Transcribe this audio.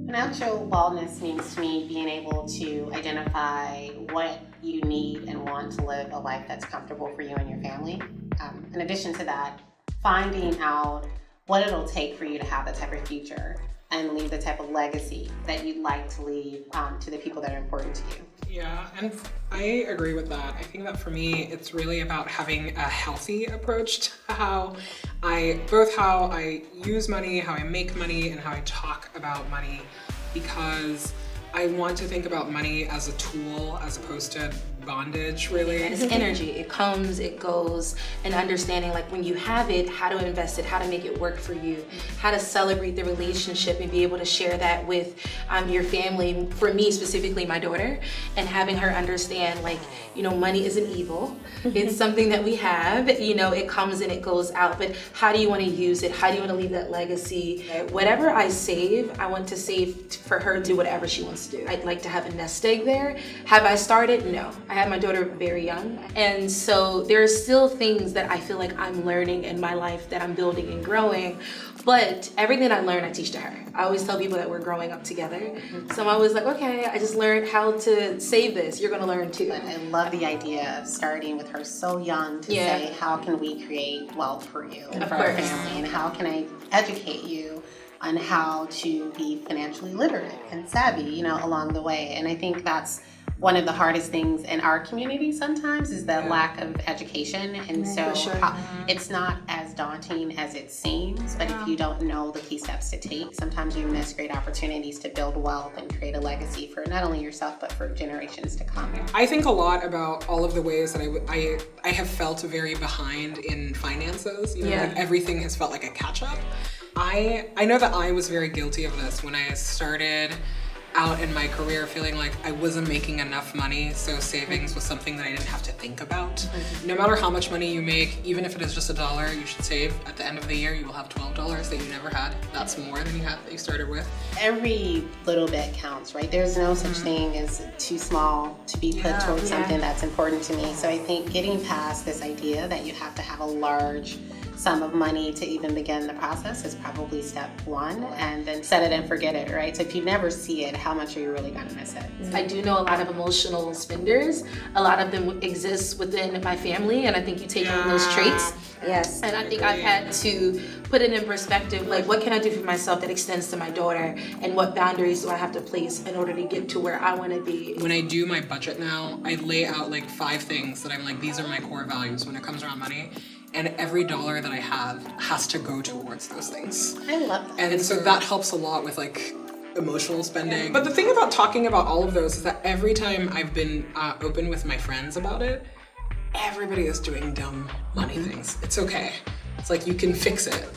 Financial wellness means to me being able to identify what you need and want to live a life that's comfortable for you and your family. In addition to that, finding out what it'll take for you to have the type of future and leave the type of legacy that you'd like to leave to the people that are important to you. Yeah, and I agree with that. I think that for me, it's really about having a healthy approach to how I use money, how I make money, and how I talk about money, because I want to think about money as a tool as opposed to bondage, really. And it's energy. It comes, it goes, and understanding like when you have it, how to invest it, how to make it work for you, how to celebrate the relationship and be able to share that with your family. For me, specifically my daughter, and having her understand like, money isn't evil. It's something that we have, it comes and it goes out, but how do you want to use it? How do you want to leave that legacy? Whatever I save, I want to save for her to do whatever she wants to do. I'd like to have a nest egg there. Have I started? No. I had my daughter very young. And so there are still things that I feel like I'm learning in my life that I'm building and growing. But everything I learn, I teach to her. I always tell people that we're growing up together. So I'm always like, okay, I just learned how to save this. You're gonna learn too. But I love the idea of starting with her so young to say, how can we create wealth for you and for our family? And how can I educate you on how to be financially literate and savvy, along the way. And I think that's one of the hardest things in our community sometimes is the lack of education. And so it's not as daunting as it seems, but if you don't know the key steps to take, sometimes you miss great opportunities to build wealth and create a legacy for not only yourself, but for generations to come. I think a lot about all of the ways that I have felt very behind in finances. Like everything has felt like a catch up. I know that I was very guilty of this when I started out in my career, feeling like I wasn't making enough money, so savings was something that I didn't have to think about. No matter how much money you make, even if it is just $1, you should save. At the end of the year, you will have $12 that you never had. That's more than you started with. Every little bit counts, right? There's no such thing as too small to be put towards something that's important to me. So I think getting past this idea that you have to have a large sum of money to even begin the process is probably step one, and then set it and forget it, right? So if you never see it, how much are you really gonna miss it? I do know a lot of emotional spenders. A lot of them exist within my family, and I think you take on those traits. Yes. And I think I've had to put it in perspective, like what can I do for myself that extends to my daughter, and what boundaries do I have to place in order to get to where I want to be. When I do my budget now, I lay out like 5 things that I'm like, these are my core values when it comes around money. And every dollar that I have has to go towards those things. I love that. And so that helps a lot with like emotional spending. But the thing about talking about all of those is that every time I've been open with my friends about it, everybody is doing dumb money things. It's okay. It's like you can fix it.